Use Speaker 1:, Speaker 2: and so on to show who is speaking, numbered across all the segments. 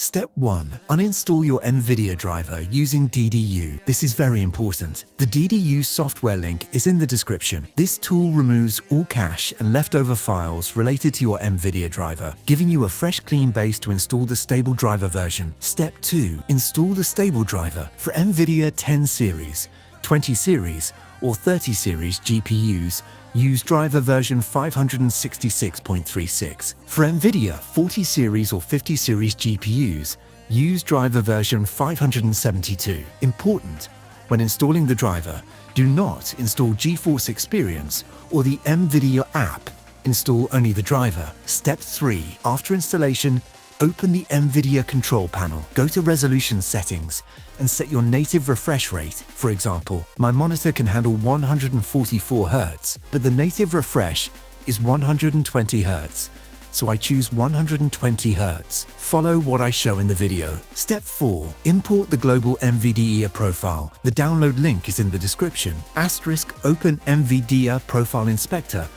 Speaker 1: Step 1. Uninstall your NVIDIA driver using DDU. This is very important. The DDU software link is in the description. This tool removes all cache and leftover files related to your NVIDIA driver, giving you a fresh clean base to install the stable driver version. Step 2. Install the stable driver for NVIDIA 10 series, 20 series, or 30 series GPUs. Use driver version 566.36. For NVIDIA 40 series or 50 series GPUs, use driver version 572. Important: when installing the driver, do not install GeForce Experience or the NVIDIA app. Install only the driver. Step 3. After installation, open the NVIDIA control panel. Go to resolution settings and set your native refresh rate. For example, my monitor can handle 144 Hz, but the native refresh is 120 Hz. So I choose 120 Hz. Follow what I show in the video. Step 4. Import the global NVIDIA profile. The download link is in the description. Open NVIDIA Profile Inspector.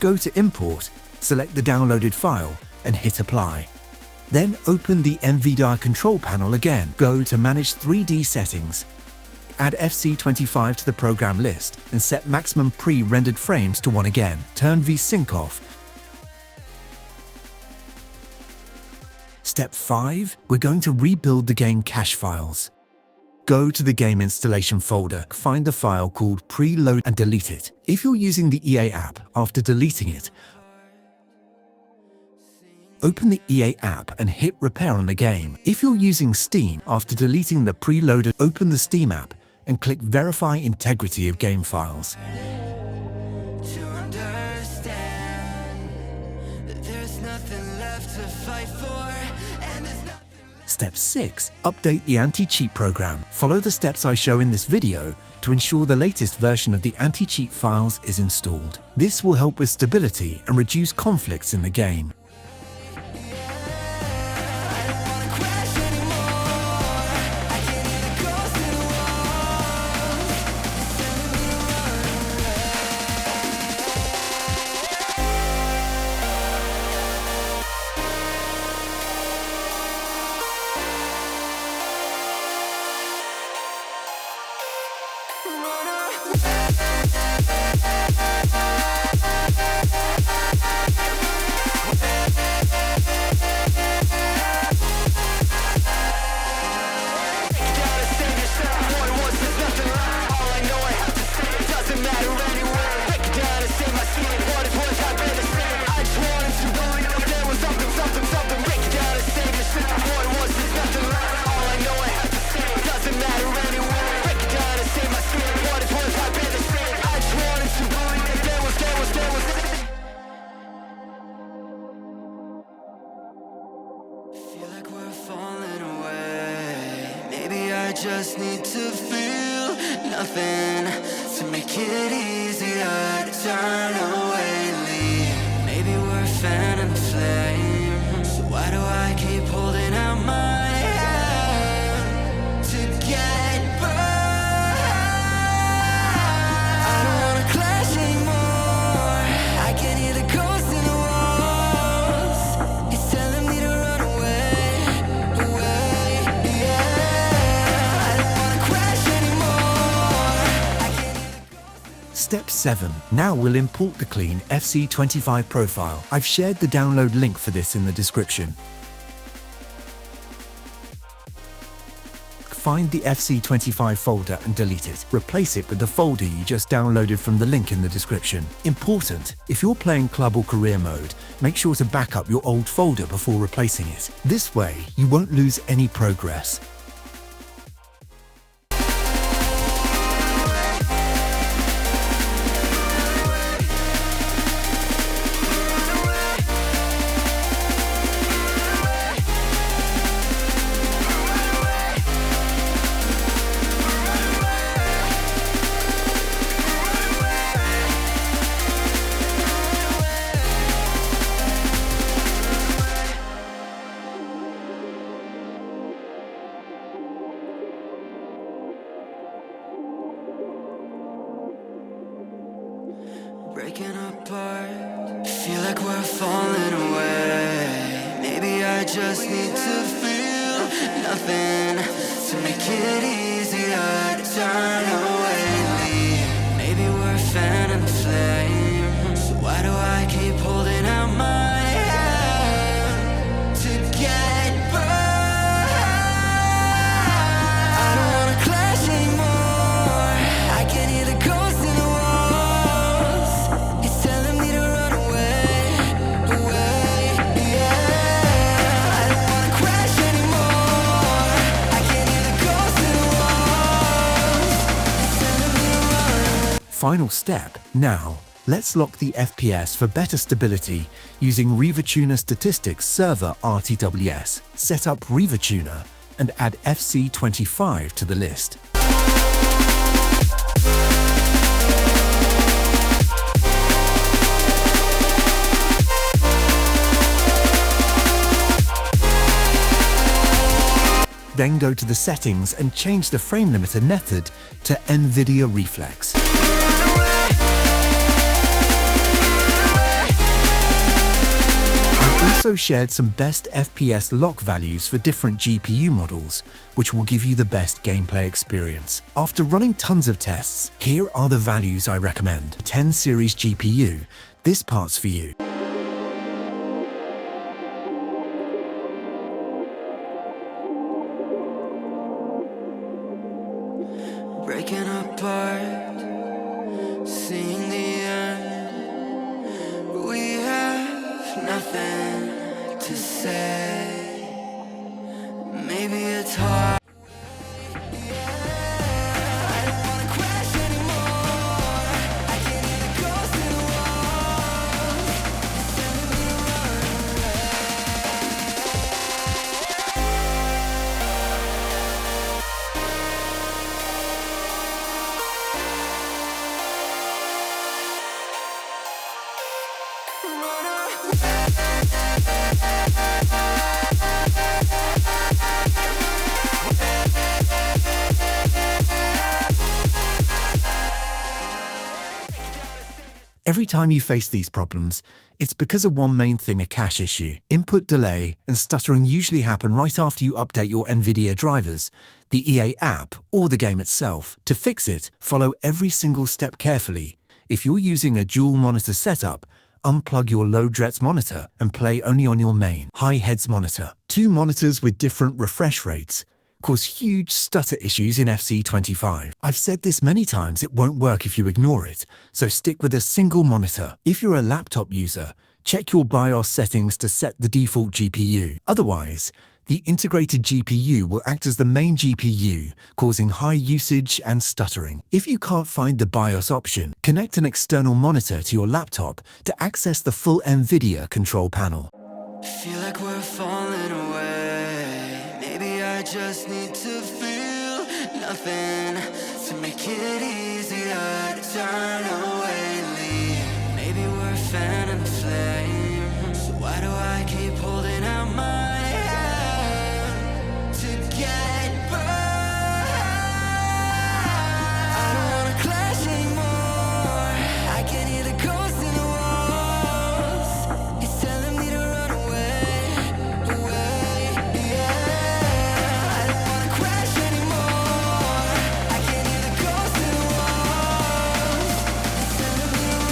Speaker 1: Go to Import, select the downloaded file, and hit Apply. Then open the NVIDIA control panel again. Go to Manage 3D Settings. Add FC25 to the program list and set maximum pre-rendered frames to 1 again. Turn VSync off. Step 5. We're going to rebuild the game cache files. Go to the game installation folder, find the file called preload and delete it. If you're using the EA app, after deleting it, open the EA app and hit repair on the game. If you're using Steam, after deleting the preloaded, open the Steam app and click verify integrity of game files. Step 6. Update the anti-cheat program. Follow the steps I show in this video to ensure the latest version of the anti-cheat files is installed. This will help with stability and reduce conflicts in the game.
Speaker 2: Just need to feel nothing to make it easier to turn away, leave. Maybe we're fan and flame, so why do I keep holding out my hand to get burned? I don't wanna clash anymore. I can hear the ghosts in the walls. It's telling me to run away, away, yeah.
Speaker 1: Step 7. Now we'll import the clean FC25 profile. I've shared the download link for this in the description. Find the FC25 folder and delete it. Replace it with the folder you just downloaded from the link in the description. Important: if you're playing club or career mode, make sure to back up your old folder before replacing it. This way, you won't lose any progress.
Speaker 2: Breaking apart, feel like we're falling away. Maybe I just need to feel nothing to make it easier to turn away and leave. Maybe we're fan and flame, so why do I keep holding out my hand to get burned? I don't wanna clash anymore. I can hear the ghosts in the walls. It's telling me to run away, away, yeah. I don't wanna crash anymore. I can hear the ghosts in the walls. It's telling me to run away.
Speaker 1: Final step. Now, let's lock the FPS for better stability using Rivatuner Statistics Server RTTS. Set up Rivatuner and add FC25 to the list. Then go to the settings and change the frame limiter method to NVIDIA Reflex. I've also shared some best FPS lock values for different GPU models, which will give you the best gameplay experience. After running tons of tests, here are the values I recommend. 10 series GPU, this part's for you.
Speaker 2: Breaking apart, seeing the end. We have nothing to say. Maybe it's hard. I don't wanna crash anymore. I can hear the ghosts in the walls. It's telling me to run away.
Speaker 1: Every time you face these problems, it's because of one main thing: a cache issue. Input delay and stuttering usually happen right after you update your NVIDIA drivers, the EA app, or the game itself. To fix it, follow every single step carefully. If you're using a dual monitor setup, unplug your low DRETS monitor and play only on your main high heads monitor. Two monitors with different refresh rates cause huge stutter issues in FC25. I've said this many times, it won't work if you ignore it, so stick with a single monitor. If you're a laptop user, check your BIOS settings to set the default GPU. Otherwise, the integrated GPU will act as the main GPU, causing high usage and stuttering. If you can't find the BIOS option, connect an external monitor to your laptop to access the full NVIDIA control panel.
Speaker 2: Feel like we're falling away. Maybe I just need to feel nothing to make it easier to turn away and leave. Maybe we're fan and flame, so why do I keep holding out my hand to get burned? I don't wanna clash anymore. I can hear the ghosts in the walls. It's telling me to run away, away, yeah. I don't wanna crash anymore. I can hear the ghosts in the walls. It's telling me to run away.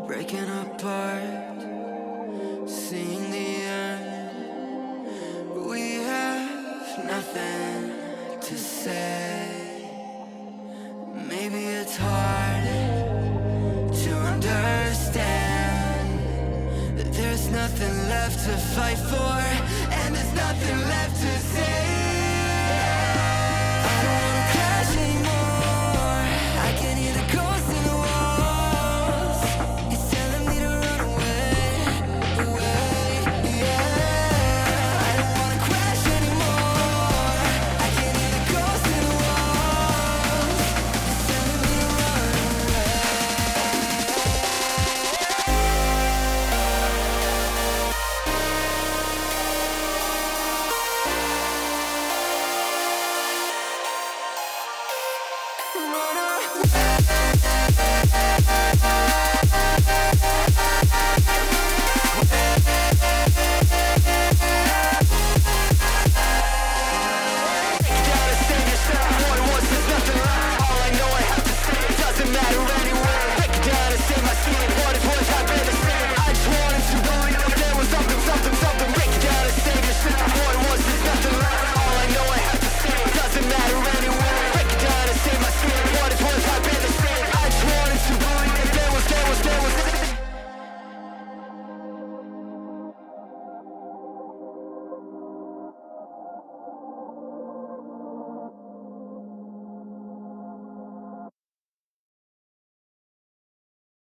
Speaker 2: Breaking apart, seeing the end. We have nothing to say. left to fight for, and there's nothing